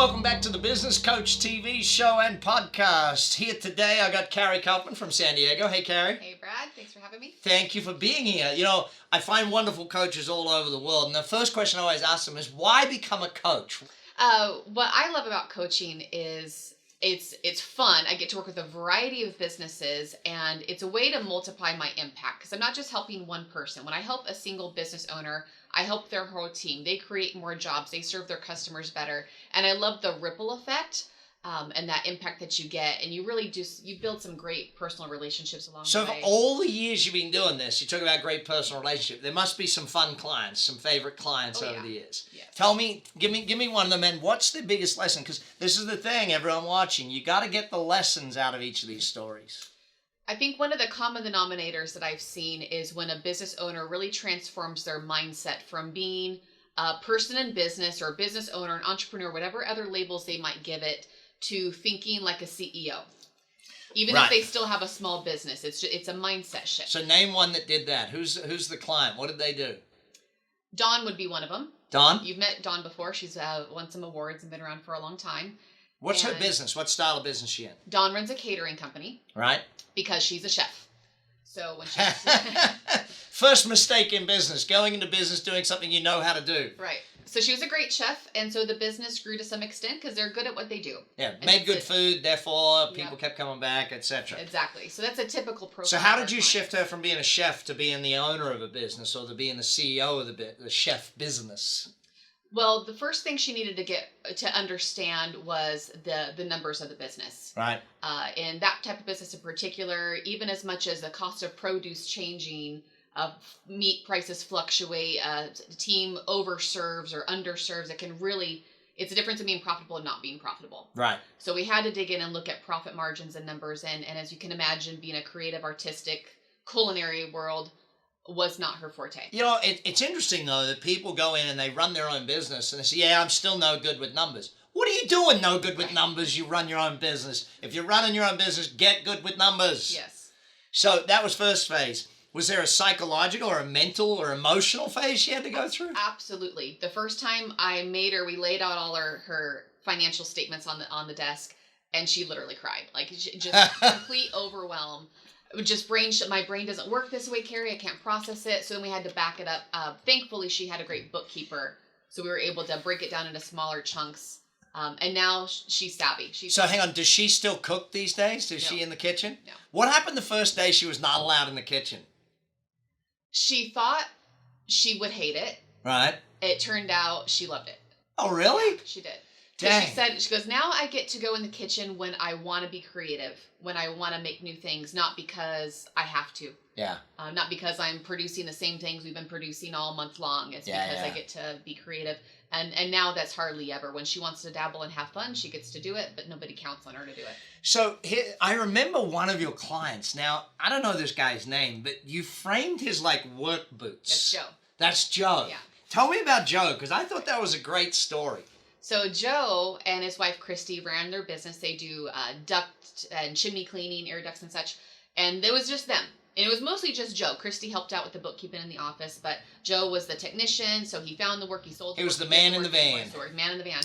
welcome back to the Business Coach TV show and podcast. Here today, I got Karie Kaufmann from San Diego. Hey, Karie. Hey, Brad. Thanks for having me. Thank you for being here. You know, I find wonderful coaches all over the world, and the first question I always ask them is, why become a coach? What I love about coaching is it's fun. I get to work with a variety of businesses, and it's a way to multiply my impact because I'm not just helping one person. When I help a single business owner, I help their whole team. They create more jobs. They serve their customers better. And I love the ripple effect and that impact that you get. And you really you build some great personal relationships along the way. So for all the years you've been doing this, you talk about great personal relationship. There must be some fun clients, some favorite clients over the years. Yes. Tell me, give me one of them, and what's the biggest lesson? Because this is the thing, everyone watching, you got to get the lessons out of each of these stories. I think one of the common denominators that I've seen is when a business owner really transforms their mindset from being a person in business or a business owner, an entrepreneur, whatever other labels they might give it, to thinking like a CEO. Even if they still have a small business, it's a mindset shift. So name one that did that. Who's the client? What did they do? Dawn would be one of them. Dawn? You've met Dawn before. She's won some awards and been around for a long time. What's her business? What style of business is she in? Dawn runs a catering company. Right. Because she's a chef. So when she's... First mistake in business, going into business, doing something you know how to do. Right. So she was a great chef, and so the business grew to some extent because they're good at what they do. Yeah, made good food, therefore people kept coming back, etc. Exactly. So that's a typical profile. So how did you shift her from being a chef to being the owner of a business or to being the CEO of the chef business? Well, the first thing she needed to get to understand was the numbers of the business. Right. And that type of business in particular, even as much as the cost of produce changing, meat prices fluctuate, the team overserves or underserves, it's a difference in being profitable and not being profitable. Right. So we had to dig in and look at profit margins and numbers. And as you can imagine, being a creative, artistic, culinary world was not her forte. You know, it's interesting, though, that people go in and they run their own business and they say, yeah, I'm still no good with numbers. What are you doing no good with numbers? You run your own business. If you're running your own business, get good with numbers. Yes. So that was first phase. Was there a psychological or a mental or emotional phase she had to go through? Absolutely. The first time I made her, we laid out all her financial statements on the desk, and she literally cried. Like, just complete overwhelm. Just my brain doesn't work this way, Karie. I can't process it. So then we had to back it up. Thankfully, she had a great bookkeeper, so we were able to break it down into smaller chunks. And now she's savvy. So hang on, does she still cook these days? Is she in the kitchen? No. What happened the first day she was not allowed in the kitchen? She thought she would hate it. Right. It turned out she loved it. Oh, really? Yeah, she did. Dang. She goes, now I get to go in the kitchen when I want to be creative, when I want to make new things, not because I have to. Yeah. Not because I'm producing the same things we've been producing all month long. It's because I get to be creative. And now that's hardly ever. When she wants to dabble and have fun, she gets to do it, but nobody counts on her to do it. So I remember one of your clients. Now, I don't know this guy's name, but you framed his work boots. That's Joe. That's Joe. Yeah. Tell me about Joe, because I thought that was a great story. So Joe and his wife Christy ran their business. They do duct and chimney cleaning, air ducts and such. And it was just them. And it was mostly just Joe. Christy helped out with the bookkeeping in the office, but Joe was the technician, so he found the work, he sold the work. He was the man in the van. Man in the van.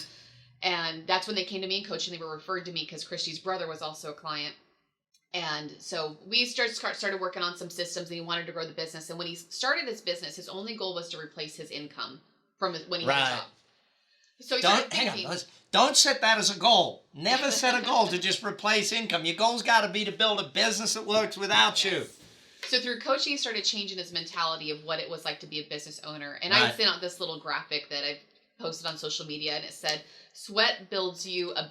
And that's when they came to me in coaching. They were referred to me because Christy's brother was also a client. And so we started working on some systems, and he wanted to grow the business. And when he started his business, his only goal was to replace his income from when he had a job. So he started thinking, don't set that as a goal. Never set a goal to just replace income. Your goal's got to be to build a business that works without you. So through coaching, he started changing his mentality of what it was like to be a business owner. And I sent out this little graphic that I posted on social media, and it said, sweat builds you a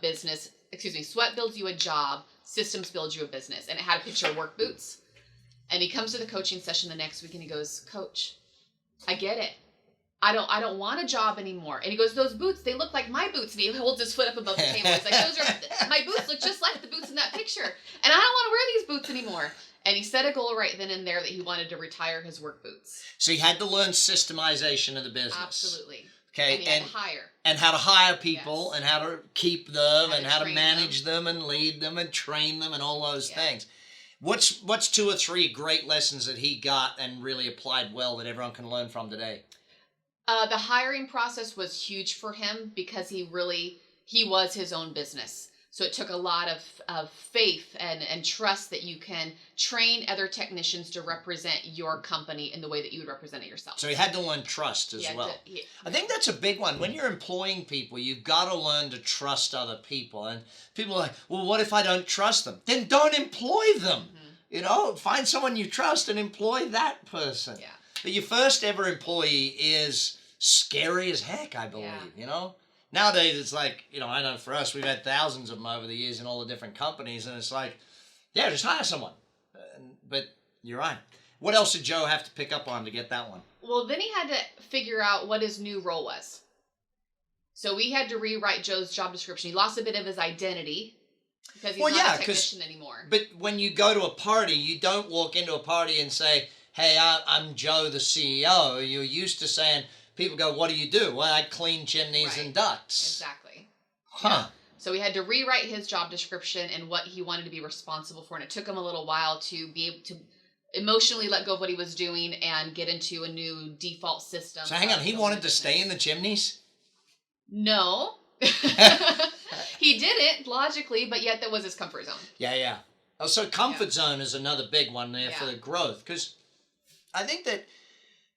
job, systems build you a business. And it had a picture of work boots. And he comes to the coaching session the next week and he goes, Coach, I get it. I don't want a job anymore. And he goes, those boots, they look like my boots. And he holds his foot up above the table. He's like, my boots look just like the boots in that picture. And I don't want to wear these boots anymore. And he set a goal right then and there that he wanted to retire his work boots. So he had to learn systemization of the business. Absolutely. Okay. And he had to hire. And how to hire people, and how to keep them, and how to manage them and lead them and train them and all those things. What's 2 or 3 great lessons that he got and really applied well that everyone can learn from today? The hiring process was huge for him because he he was his own business. So it took a lot of faith and trust that you can train other technicians to represent your company in the way that you would represent it yourself. So he had to learn trust as well. I think that's a big one. When you're employing people, you've got to learn to trust other people. And people are like, well, what if I don't trust them? Then don't employ them. Find someone you trust and employ that person. Yeah. But your first ever employee is scary as heck, I believe, Nowadays, it's like, I know for us, we've had thousands of them over the years in all the different companies, and it's like, yeah, just hire someone. But you're right. What else did Joe have to pick up on to get that one? Well, then he had to figure out what his new role was. So we had to rewrite Joe's job description. He lost a bit of his identity because he's not a technician anymore. But when you go to a party, you don't walk into a party and say, hey, I'm Joe, the CEO. You're used to saying, people go, what do you do? Well, I clean chimneys and ducts. Exactly. Huh. Yeah. So we had to rewrite his job description and what he wanted to be responsible for. And it took him a little while to be able to emotionally let go of what he was doing and get into a new default system. So hang on, he wanted to stay in the chimneys? No. He didn't, logically, but yet that was his comfort zone. Yeah. Oh, so comfort zone is another big one there for the growth. Because I think that,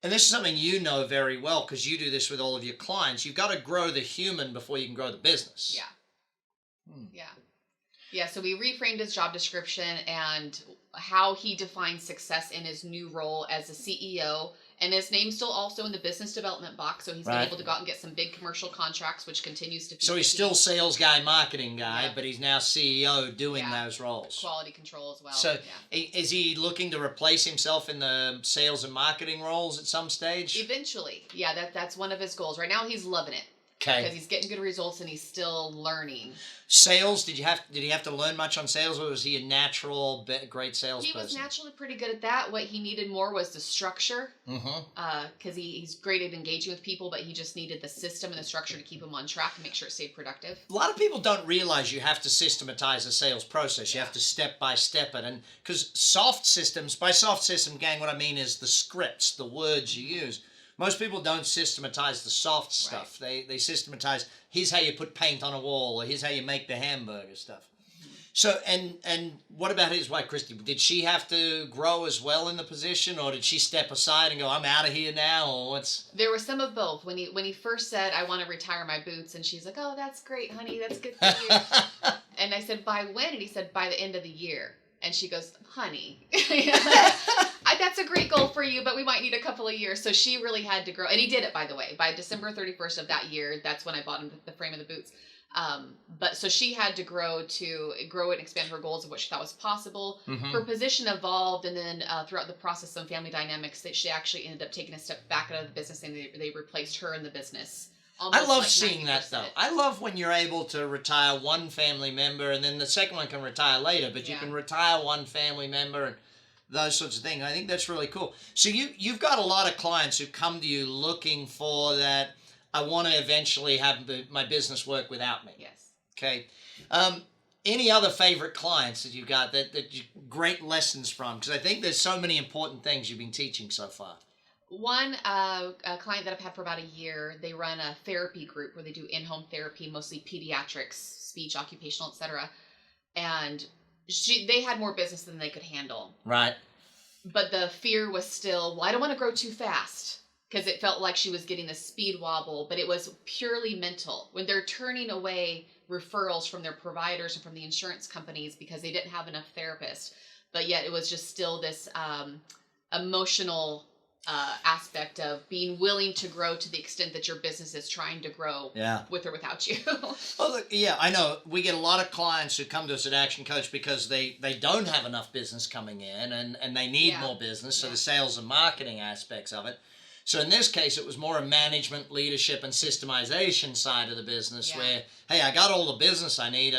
and this is something you know very well because you do this with all of your clients, you've got to grow the human before you can grow the business. Yeah, so we reframed his job description and how he defines success in his new role as a CEO. And his name's still also in the business development box, so he's been able to go out and get some big commercial contracts, which continues to feed. So he's still sales guy, marketing guy, but he's now CEO doing those roles. Quality control as well. So is he looking to replace himself in the sales and marketing roles at some stage? Eventually. Yeah, that's one of his goals. Right now he's loving it. Okay. Because he's getting good results and he's still learning. Sales, did he have to learn much on sales, or was he a natural, great salesperson? He was naturally pretty good at that. What he needed more was the structure. Because he's great at engaging with people, but he just needed the system and the structure to keep him on track and make sure it stayed productive. A lot of people don't realize you have to systematize the sales process. You have to step by step it. And because soft systems, by soft system, gang, what I mean is the scripts, the words you use. Most people don't systematize the soft stuff. They systematize, here's how you put paint on a wall, or here's how you make the hamburger stuff. So, and what about his wife, Christy? Did she have to grow as well in the position, or did she step aside and go, I'm out of here now, or what's? There was some of both. When he first said, I want to retire my boots, and she's like, oh, that's great, honey, that's good for you. And I said, by when? And he said, by the end of the year. And she goes, honey, that's a great goal for you, but we might need a couple of years. So she really had to grow. And he did it, by the way. By December 31st of that year, that's when I bought him the frame of the boots. But so she had to grow and expand her goals of what she thought was possible. Her position evolved, and then throughout the process, some family dynamics, that she actually ended up taking a step back out of the business, and they replaced her in the business. I love seeing that, though. I love when you're able to retire one family member, and then the second one can retire later, but you can retire one family member and those sorts of things. I think that's really cool. So you've got a lot of clients who come to you looking for that, I want to eventually have my business work without me. Yes. Okay. Any other favorite clients that you've got that you great lessons from? Because I think there's so many important things you've been teaching so far. One a client that I've had for about a year, they run a therapy group where they do in-home therapy, mostly pediatrics, speech, occupational, etc. And they had more business than they could handle. Right. But the fear was still, well, I don't want to grow too fast, because it felt like she was getting the speed wobble, but it was purely mental. When they're turning away referrals from their providers and from the insurance companies because they didn't have enough therapists, but yet it was just still this emotional aspect of being willing to grow to the extent that your business is trying to grow with or without you. Well, look, I know we get a lot of clients who come to us at ActionCOACH because they don't have enough business coming in and they need more business, so the sales and marketing aspects of it. So in this case, it was more a management, leadership, and systemization side of the business where, hey, I got all the business I need,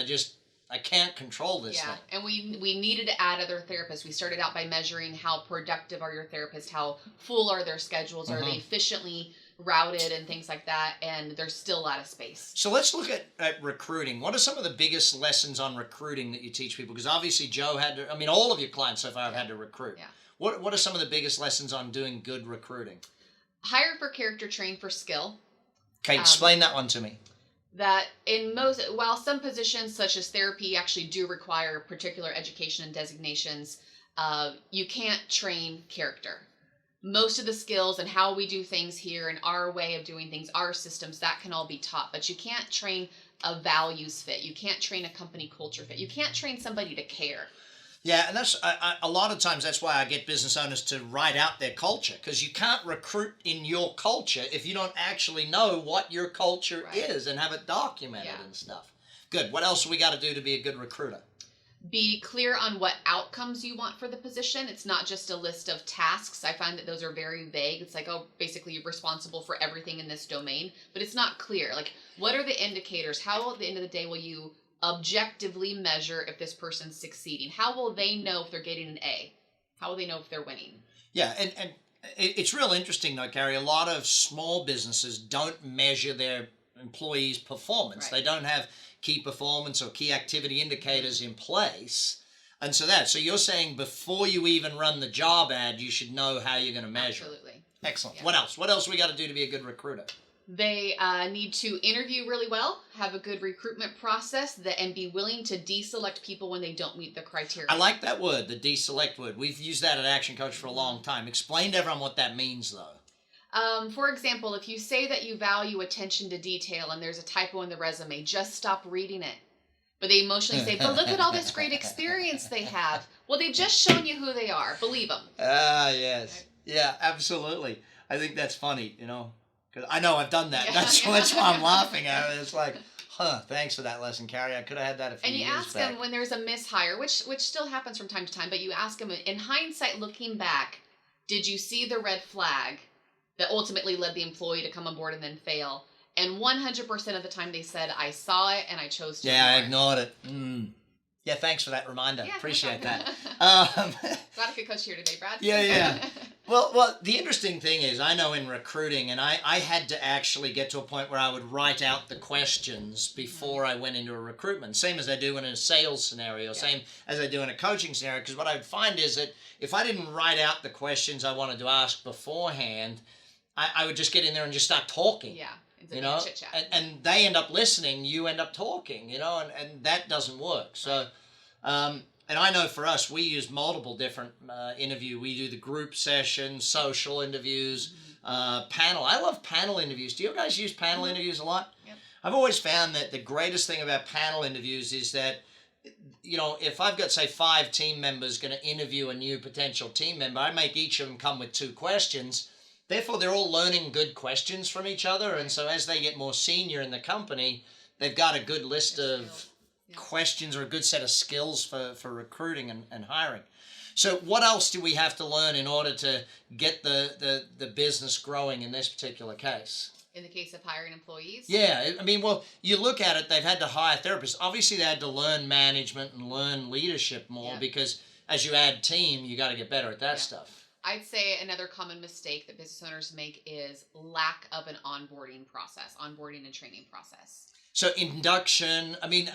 I can't control this thing. And we needed to add other therapists. We started out by measuring how productive are your therapists, how full are their schedules, are they efficiently routed and things like that, and there's still a lot of space. So let's look at recruiting. What are some of the biggest lessons on recruiting that you teach people? Because obviously Joe had to, all of your clients so far have had to recruit. Yeah. What are some of the biggest lessons on doing good recruiting? Hire for character, train for skill. Okay, explain that one to me. that while some positions such as therapy actually do require particular education and designations, you can't train character. Most of the skills and how we do things here and our way of doing things, our systems, that can all be taught, but you can't train a values fit. You can't train a company culture fit. You can't train somebody to care. Yeah, and that's a lot of times that's why I get business owners to write out their culture, because you can't recruit in your culture if you don't actually know what your culture is and have it documented and stuff. Good. What else do we got to do to be a good recruiter? Be clear on what outcomes you want for the position. It's not just a list of tasks. I find that those are very vague. It's like, oh, basically you're responsible for everything in this domain, but it's not clear. Like, what are the indicators? How at the end of the day will you objectively measure if this person's succeeding? How will they know if they're getting an A? How will they know if they're winning? Yeah, and it's real interesting though, Karie. A lot of small businesses don't measure their employees' performance. They don't have key performance or key activity indicators in place. And so you're saying before you even run the job ad, you should know how you're going to measure. Absolutely. Excellent. Yeah. What else? What else we got to do to be a good recruiter? They need to interview really well, have a good recruitment process, and be willing to deselect people when they don't meet the criteria. I like that word, the deselect word. We've used that at ActionCOACH for a long time. Explain to everyone what that means, though. For example, if you say that you value attention to detail and there's a typo in the resume, just stop reading it. But they emotionally say, but look at all this great experience they have. Well, they've just shown you who they are. Believe them. Yes. Yeah, absolutely. I think that's funny, because I know I've done that. Yeah. That's why I'm laughing at it. It's like, thanks for that lesson, Karie. I could have had that a few years back. And you ask them when there's a mishire, which still happens from time to time, but you ask them, in hindsight, looking back, did you see the red flag that ultimately led the employee to come on board and then fail? And 100% of the time they said, I saw it and I chose to ignore I ignored it. Yeah, thanks for that reminder. Yeah, appreciate that. Glad I could coach here today, Brad. Yeah. Well, the interesting thing is, I know in recruiting, and I had to actually get to a point where I would write out the questions before I went into a recruitment, same as I do in a sales scenario, same as I do in a coaching scenario, because what I would find is that if I didn't write out the questions I wanted to ask beforehand, I would just get in there and just start talking. Yeah. Chit-chat. And they end up listening, you end up talking, and that doesn't work. So, and I know for us, we use multiple different interview. We do the group sessions, social interviews, panel. I love panel interviews. Do you guys use panel interviews a lot? Yep. I've always found that the greatest thing about panel interviews is that, if I've got, say, 5 team members going to interview a new potential team member, I make each of them come with 2 questions. Therefore, they're all learning good questions from each other. And so as they get more senior in the company, they've got a good list of questions or a good set of skills for recruiting and hiring. So what else do we have to learn in order to get the business growing in this particular case? In the case of hiring employees? Yeah. I mean, well, you look at it, they've had to hire therapists. Obviously, they had to learn management and learn leadership more because as you add team, you got to get better at that stuff. I'd say another common mistake that business owners make is lack of an onboarding and training process. So induction, I mean,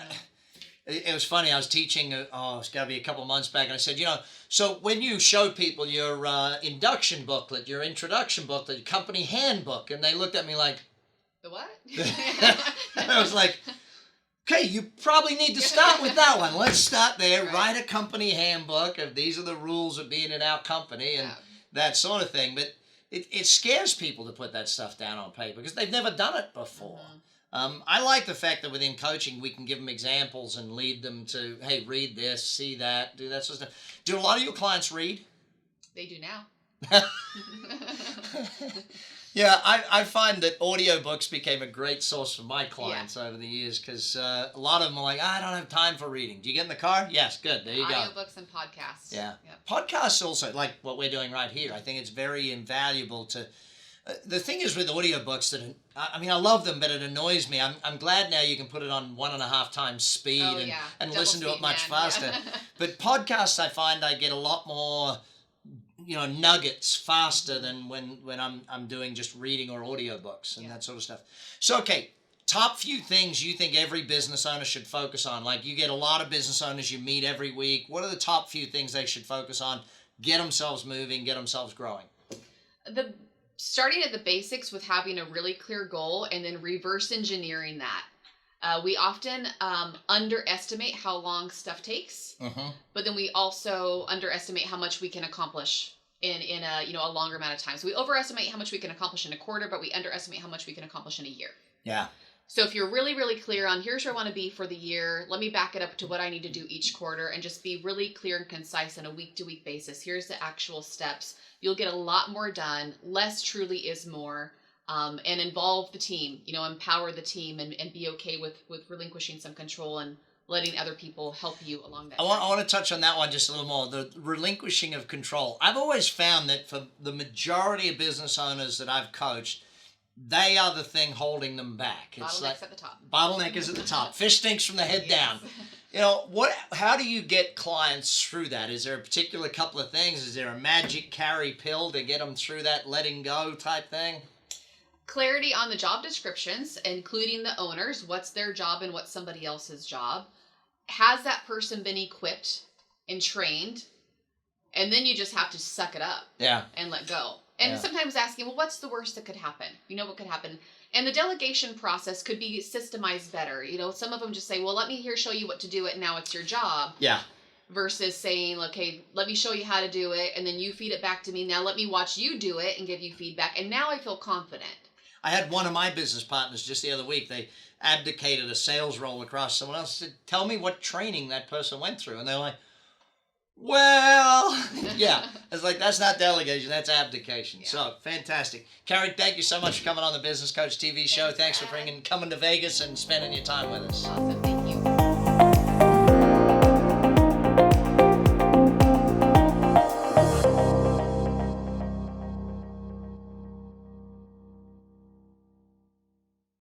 it was funny. I was teaching, it's got to be a couple of months back, and I said, so when you show people your induction booklet, your introduction booklet, your company handbook, and they looked at me like, the what? And I was like, okay, you probably need to start with that one. Let's start there. Right. Write a company handbook of these are the rules of being in our company and that sort of thing. But it scares people to put that stuff down on paper because they've never done it before. Mm-hmm. I like the fact that within coaching we can give them examples and lead them to, hey, read this, see that, do that sort of stuff. Do a lot of your clients read? They do now. Yeah, I find that audiobooks became a great source for my clients over the years because a lot of them are like, I don't have time for reading. Do you get in the car? Yes, good. There you go. Audiobooks and podcasts. Yeah. Yep. Podcasts also, like what we're doing right here, I think it's very invaluable to... the thing is with audiobooks that, I love them, but it annoys me. I'm glad now you can put it on 1.5 times speed and listen to it much faster. But podcasts, I find I get a lot more... nuggets faster than when I'm doing just reading or audiobooks and that sort of stuff. So, okay, top few things you think every business owner should focus on. Like you get a lot of business owners you meet every week. What are the top few things they should focus on? Get themselves moving, get themselves growing. Starting at the basics with having a really clear goal and then reverse engineering that. We often underestimate how long stuff takes, but then we also underestimate how much we can accomplish in a longer amount of time. So we overestimate how much we can accomplish in a quarter, but we underestimate how much we can accomplish in a year. Yeah. So if you're really, really clear on here's where I want to be for the year, let me back it up to what I need to do each quarter and just be really clear and concise on a week-to-week basis. Here's the actual steps. You'll get a lot more done. Less truly is more. And involve the team, empower the team and be okay with relinquishing some control and letting other people help you along that. I want to touch on that one just a little more, the relinquishing of control. I've always found that for the majority of business owners that I've coached, they are the thing holding them back. It's bottleneck's at the top. Bottleneck is at the top. Fish stinks from the head down. How do you get clients through that? Is there a particular couple of things? Is there a magic Karie pill to get them through that letting go type thing? Clarity on the job descriptions, including the owners, what's their job and what's somebody else's job. Has that person been equipped and trained? And then you just have to suck it up and let go. And sometimes asking, well, what's the worst that could happen? What could happen? And the delegation process could be systemized better. Some of them just say, well, let me show you what to do it, and now it's your job. Yeah. Versus saying, okay, let me show you how to do it, and then you feed it back to me. Now let me watch you do it and give you feedback. And now I feel confident. I had one of my business partners just the other week. They abdicated a sales role across someone else. I said, tell me what training that person went through. And they're like, well, yeah. It's like, that's not delegation, that's abdication. Yeah. So, fantastic. Karie, thank you so much for coming on the Business Coach TV show. Thanks for coming to Vegas and spending your time with us. Awesome.